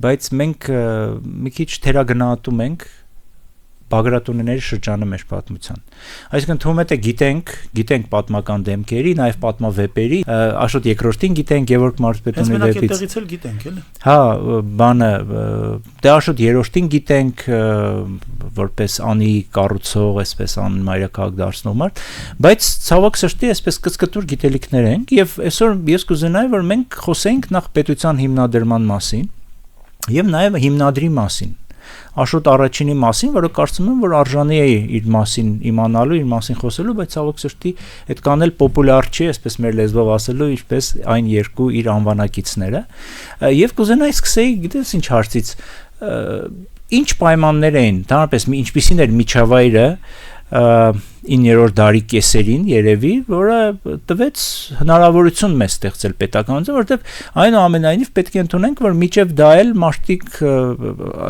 բայց մենք մի քիչ թերագնահատում ենք Բագրատունիների շրջանը մեր պատմության։ Այսինքն թվում է թե գիտենք պատմական դեմքերի, նաև պատմավեպերի, Աշոտ երկրորդին գիտենք, Գևորգ Մարզպետունի վեպից։ Այդտեղից էլ գիտենք, էլի։ Հա, բանը դե Աշոտ երրորդին գիտենք որպես անի կառուցող, այսպես անմայրաքաղաք դարձնող մարդ, բայց ցավոք սրտի այսպես կծկտուր գիտելիքներ ենք եւ այսօր ես կուզենայի որ մենք խոսենք նախ պետության հիմնադրման մասին եւ նաեւ հիմնադրի մասին։ Աշոտ առաջինի մասին, որը կարծում եմ, որ արժանի է իր մասին իմանալու, իր մասին խոսելու, բայց ցավոք սրտի այդքան էլ պոպուլյար չի, այսպես մեր լեզվով ասելու, ինչպես այն երկու իր անվանակիցները։ Եվ կուզենայի սկսեի, գիտես ինչ հարցից, ինչ պայմաններ էին, դառնապես ինչպիսին էր միջավայրը 9-րդ դարի կեսերին երևի, որը տվեց հնարավորություն մեզ ստեղծել պետականություն, որովհետև այնուամենայնիվ պետք է ընդունենք, որ միջև դա էլ մարդիկ,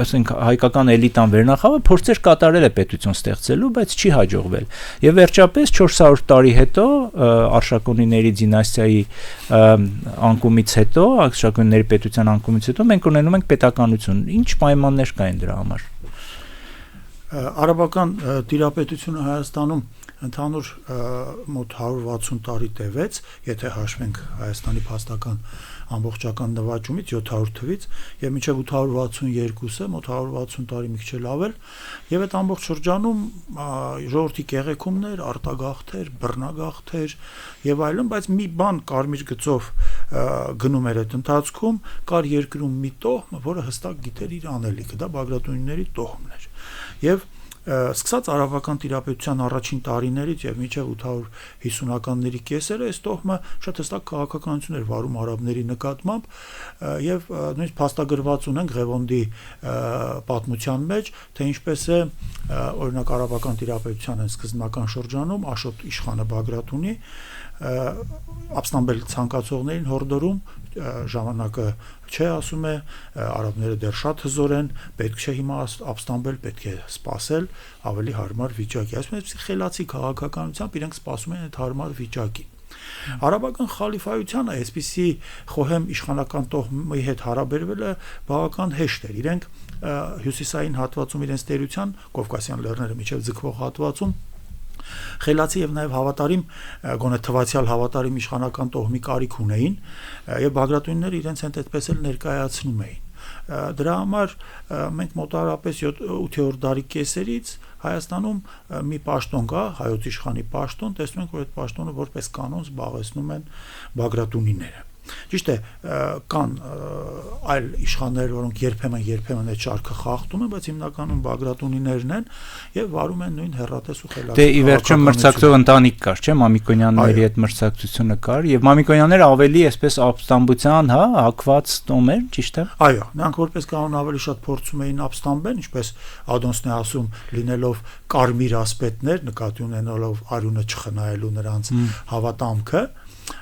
ասենք հայկական էլիտան վերնախավը փորձեր կատարել է պետություն ստեղծելու, բայց չի հաջողվել։ Եվ վերջապես 400 տարի հետո Արշակունիների դինաստիայի անկումից հետո, Արշակունիների պետության անկումից հետո մենք ունենում ենք պետականություն։ Ինչ պայմաններ կային դրա համար։ Արաբական տիրապետությունը Հայաստանում ընդհանուր մոտ 160 տարի տևեց, եթե հաշվենք Հայաստանի փաստական ամբողջական նվաճումից 700 թվից եւ մինչեւ 862-ը մոտ 160 տարի մի քիչ ավել եւ այդ ամբողջ շրջանում ժողովրդի կեղեքումներ, արտագաղթեր, բռնագաղթեր եւ այլն, բայց մի բան կարմիր գծով գնում էր այդ ընթացքում, կար երկրում մի տոհմ, որը հստակ գիտեր իր անելիքը, դա Բագրատունիների տոհմն էր։ Եվ սկսած արաբական տիրապետության առաջին տարիներից եւ մինչեւ 850-ականների կեսերը այս տոհմը շատ հստակ քաղաքականություն էր վարում արաբների նկատմամբ եւ նույնիսկ փաստագրված ունենք Ղևոնդի պատմության մեջ, թե ինչպես է օրինակ արաբական տիրապետության սկզբնական շրջանում Աշոտ իշխանը Բագրատունի ապստամբել ցանկացողներին հորդորում ժամանակը չէ, ասում է, արաբները դեռ շատ հզոր են, պետք չէ հիմա ապստամբել, պետք է սպասել ավելի հարմար վիճակի։ Այսինքն այսպես խելացի քաղաքականությամբ իրենք սպասում են այդ հարմար վիճակին։ Արաբական խալիֆայությանը այսպիսի խոհեմ իշխանական տոհմի հետ հարաբերվելը բավական հեշտ էր։ Իրենք հյուսիսային հատվածում իրենց տերության Կովկասյան լեռները միջև ձգվող հատվածում խելացի եւ նաեւ հավատարիմ գոնե թվացial հավատարիմ իշխանական տոհմի կարիք ունեին եւ Բագրատունիները իրենց հենց այդպես էլ ներկայացնում էին։ Դրա համար մենք մոտավորապես 8-րդ դարի կեսերից Հայաստանում մի պաշտոն կա, հայոց իշխանի պաշտոն, տեսնում ենք, որ այդ պաշտոնը որպես կանոն զբաղեցնում են Բագրատունիները։ Ճիշտ է, կան այլ իշխաններ, որոնք երբեմն այդ շարքը խախտում են, բայց հիմնականում Բագրատունիներն են եւ վարում են նույն հերրատես ու խելացի։ Դե ի վերջո մրցակցող ընտանիք կար, չէ՞, Մամիկոնյանների հետ մրցակցությունը կար եւ Մամիկոնյանները ավելի այսպես ապստամբության, հա, հակված տոմեր, ճիշտ է։ Այո, նրանք որպես կանոն ավելի շատ փորձում էին ապստամբեն, ինչպես Ադոնսն է ասում, լինելով կարմիր ասպետներ, նկատի ունենալով արյունը չխնայելու նրանց հավատամքը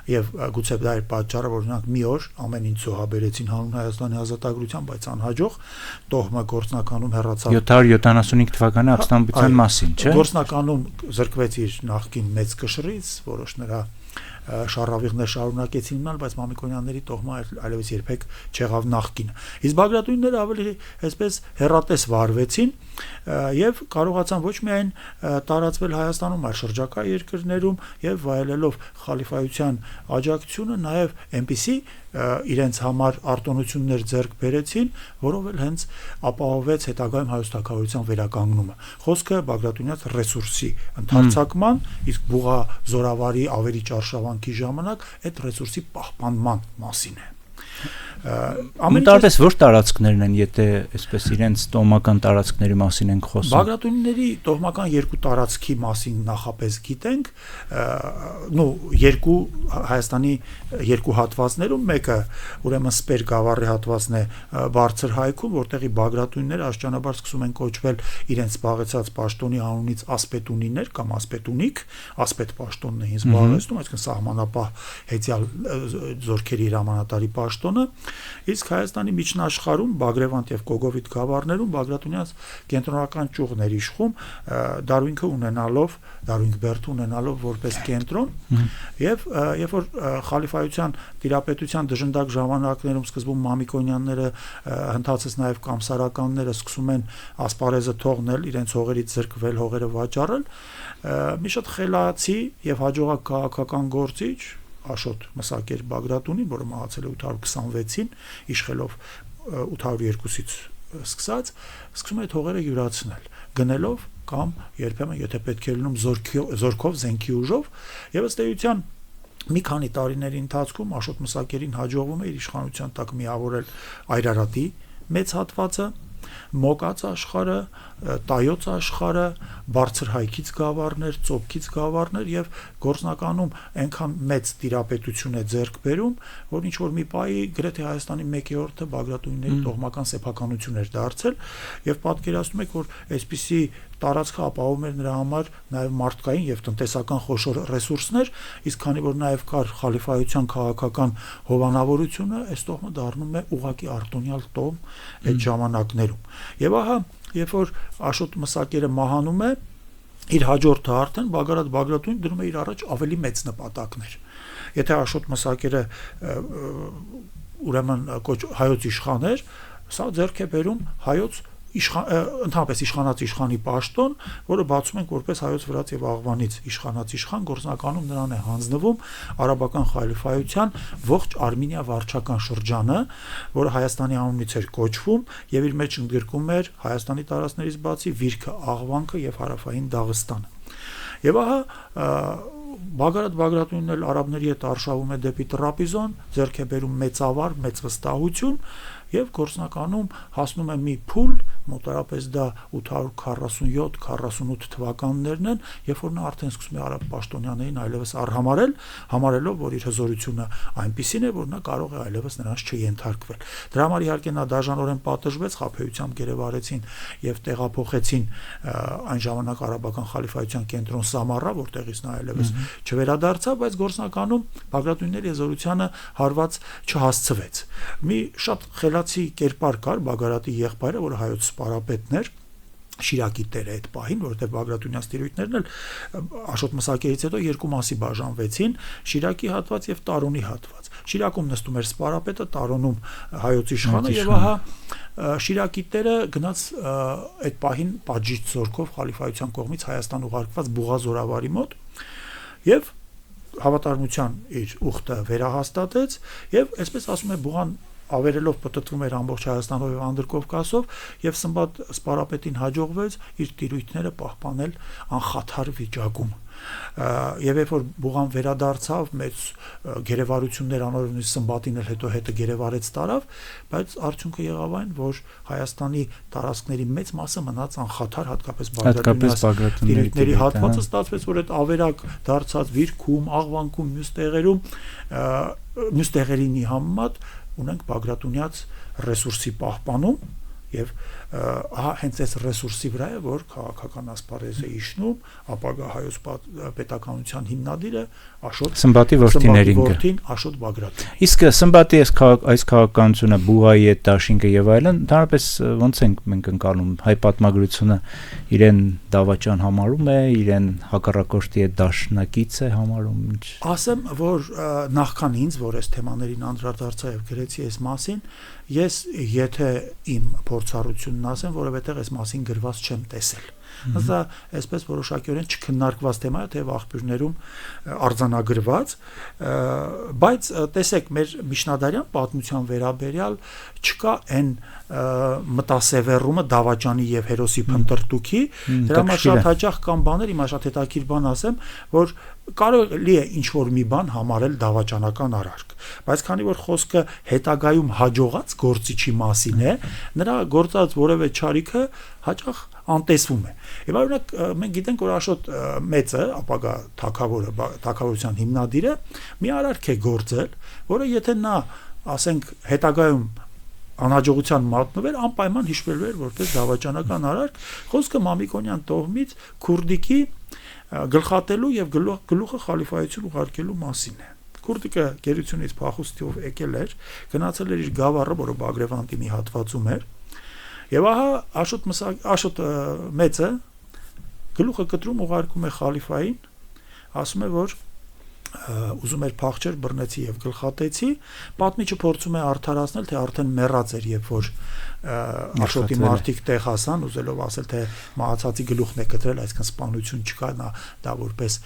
եւ գուցե դա էր պատճառը, որ նրանք մի օր ամեն ինչ զոհաբերեցին հանուն Հայաստանի ազատագրության, բայց անհաջող տոհմը գործնականում հեռացավ 775 թվականի ապստամբության մասին, չէ՞։ Գործնականում զրկվեց իր նախկին մեծ կշռից, որոշ նրա շարավիղներ շարունակեցին մնալ, բայց Մամիկոնյանների տոհմը այլևս երբեք չեղավ նախկինը։ Իսկ Բագրատունիները ավելի այսպես հերրատես վարվեցին եւ կարողացան ոչ միայն տարածվել Հայաստանում, այլ շրջակա երկրներում եւ վայելելով խալիֆայության աջակցությունը նաեւ այնպիսի իրենց համար արտոնություններ ձեռք բերեցին, որով էլ հենց ապահովեց հետագայում հայոց թագավորության վերականգնումը։ Խոսքը Բագրատունյաց ռեսուրսի ընդարձակման, իսկ բուղա զորավարի ավերի ճարշավանքի ժամանակ այդ ռեսուրսի պահպանման մասին է։ Ամենատարբեր որ տարածքներն են, եթե այսպես իրենց տոհմական տարածքների մասին ենք խոսում։ Բագրատունիների տոհմական երկու տարածքի մասին նախապես գիտենք, երկու Հայաստանի երկու հատվածներում, մեկը ուրեմն Սպեր գավառի հատվածն է բարձր հայքում, որտեղի Բագրատունիները աշճանաբար սկսում են կոչվել իրենց զբաղեցած պաշտոնի անունից ասպետունիներ կամ ասպետունիկ, ասպետ պաշտոնն էին զբաղեցնում, այսինքն սահմանապահ հետյալ զորքերի հրամանատարի պաշտոն կենտրոնը, իսկ Հայաստանի միջնաշխարհում Բագրևանդ եւ Կոգովիդ գավառներում Բագրատունյանց կենտրոնական ճյուղն էր իշխում, Դարույնքը ունենալով, Դարույնք Բերդը ունենալով որպես կենտրոն, եւ երբ որ խալիֆայության տիրապետության դժնդակ ժամանակներում սկզբում Մամիկոնյանները, հնդածից նաեւ կամսարականները սկսում են ասպարեզը թողնել, իրենց հողերից զրկվել, հողերը վաճառել, մի շատ խելացի եւ հաջողակ քաղաքական գործիչ Աշոտ Մսակեր Բագրատունին, որը մահացել է 826-ին, իշխելով 802-ից սկսում է թողերը յուրացնել, գնելով կամ երբեմն եթե պետք է լինում զորքով, զենքի ուժով, եւ ըստ էության մի քանի տարիների ընթացքում Աշոտ Մսակերին հաջողվում է իր իշխանության տակ միավորել Այրարատի մեծ հատվածը, Մոկած աշխարհը, Տայոց աշխարհը, բարձր հայքից գավառներ, ծոպքից գավառներ եւ գործնականում այնքան մեծ տիրապետություն է ձեռք բերում, որ ինչ որ մի պահի գրեթե Հայաստանի 1/3-ը Բագրատունիների տոհմական սեփականություն էր դարձել եւ պատկերացնում եք, որ այսպիսի տարածքը ապահովում էր նրա համար նաեւ մարդկային եւ տնտեսական խոշոր ռեսուրսներ, իսկ քանի որ նաեւ կար խալիֆայության քաղաքական հովանավորությունը, այս տոհմը դառնում է ուղակի արտոնյալ տոհմ այդ ժամանակներում։ Եվ ահա, երբ որ Աշոտ Մսակերը մահանում է, իր հաջորդը արդեն Բագրատունին դնում է իր առաջ ավելի մեծ նպատակներ։ Եթե Աշոտ Մսակերը ուրեմն հայոց իշխան էր, սա ձեռք է բերում հայոց ընդհանրապես իշխանած իշխանի պաշտոն, որը բացում ենք որպես հայոց վրաց եւ աղվանից իշխանած իշխան, գործնականում նրան է հանձնվում արաբական խալիֆայության ողջ Արմենիա վարչական շրջանը, որը Հայաստանի անունից էր կոչվում եւ իր մեջ ընդգրկում էր Հայաստանի տարածքներից բացի Վիրքը, Աղվանքը եւ Հարավային Դաղստանը։ Եվ ահա Բագրատունին էլ արաբների հետ արշավում է դեպի Տրապիզոն, ձեռք է բերում մեծ ավար, մեծ վստահություն եւ գործնականում հասնում է մի փուլ, մոտարապես դա 847-48 թվականներն են, երբ որ նա արդեն սկսում է արաբ պաշտոնյաներին այլևս համարելով, որ իր հզորությունը այնպիսին է, որ նա կարող է այլևս նրանց չենթարկվել։ Դրա համար իհարկե նա դաժանորեն պատժվեց, խաբեությամբ գերեվարեցին եւ տեղափոխեցին այն ժամանակ արաբական խալիֆայության կենտրոն Սամարա, որտեղից նա այլևս չվերադարձավ, բայց գործնականում Բագրատունիների հզորությանը հարված չհասցվեց։ Մի շատ խելացի կերպար կար Բագրատի եղբայրը, որը հայոց սպարապետն էր, Շիրակի տերը այդ պահին, որովհետև Բագրատունյան տիրույթներն էլ Աշոտ Մսակերից հետո երկու մասի բաժանվեցին, Շիրակի հատված եւ Տարոնի հատված։ Շիրակում նստում էր սպարապետը, Տարոնում հայոց իշխանը եւ ահա Շիրակի տերը գնաց այդ պահին պատժիչ զորքով խալիֆայության կողմից Հայաստան ուղարկված Բուղազորավարի մոտ եւ հավատարմության իր ուխտը վերահաստատեց եւ այսպես ասում է Բուղան ավերելով պատտվում էր ամբողջ Հայաստանով եւ Անդրկովկասով եւ Սմբատ սպարապետին հաջողվեց իր տիրույթները պահպանել անխաթար վիճակում։ Եվ երբ որ Բուղան վերադարձավ, մեծ գերեվարություններ անորոշ Սմբատին էլ հետո հետը գերեվարեց տարավ, բայց արդյունքը եղավ այն, որ Հայաստանի տարածքների մեծ մասը մնաց անխաթար, հատկապես Բագրատունիների հատվածը ստացվեց, որ այդ ավերակ դարձած Վիրքում, Աղվանքում, մյուս տեղերինի համեմատ ունենք Բագրատունյաց ռեսուրսի պահպանում եւ հենց այս ռեսուրսի վրա է որ քաղաքական ասպարեզը իջնում, ապագա հայոց պետականության հիմնադիրը Աշոտ Սմբատի որդին Աշոտ Բագրատուն։ Իսկ Սմբատի այս քաղաքականությունը Բուղայի այդ դաշինքը եւ այլն, ընդհանրապես ոնց ենք մենք ընկալում հայ պատմագրությունը իրեն դավաճան համարում է, իրեն հակառակորդի այդ դաշնակից է համարում, ինչ։ Ասեմ, որ նախքան ինձ, որ այս թեմաներին անդրադարձա եւ գրեցի այս մասին, ես եթե իմ փորձառությունն ասեմ, որովհետեւ այս մասին գրված չեմ տեսել։ Դա այսպես որոշակիորեն չքննարկված թեմա է, թեև աղբյուրներում արձանագրված, բայց տեսեք, մեր միջնադարյան պատմության վերաբերյալ չկա այն մտասևեռումը Դավաճանի եւ Հերոսի փնտրտուքի, դրա համար շատ հաճախ կան բաներ, հիմա շատ հետաքրքիր բան ասեմ, որ կարելի է ինչ-որ մի բան համարել դավաճանական արարք, բայց քանի որ խոսքը հետագայում հաջողած գործիչի մասին է, նրա գործած որևէ չարիքը հաճախ անտեսվում է։ Եվ օրինակ մենք գիտենք, որ Աշոտ մեծը, ապագա թագավորության հիմնադիրը, մի արարք է գործել, որը եթե նա, ասենք, հետագայում անհաջողության մատնվեր, անպայման հիշվելու էր որպես դավաճանական արարք, խոսքը Մամիկոնյան տոհմից քուրդիկի գլխատելու եւ գլուխը խալիֆայություն ուղարկելու մասին է։ Քուրդիկը գերությունից փախուստիով եկել էր, գնացել էր իր գավառը, որը Բագրևանտի մի հատվածում էր, եւ ահա Աշոտ մեծը գլուխը կտրում ուղարկում է խալիֆային, ասում է, որ ուզում էր փախչել, բռնեցի եւ գլխատեցի, պատմիչը փորձում է արդարացնել, թե արդեն մեռած էր, երբ որ Աշոտի մարդիկ տեղ հասան, ուզելով ասել, թե մահացածի գլուխն է կտրել, այսինքն սպանություն չկա, դա որպես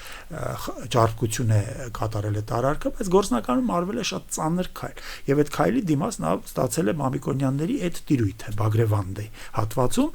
ճարպկություն է կատարել այդ արարքը, բայց գործնականում արվել է շատ ծանր քայլ, եւ այդ քայլի դիմաց նա ստացել է Մամիկոնյանների այդ տիրույթը Բագրևանդի հատվածում,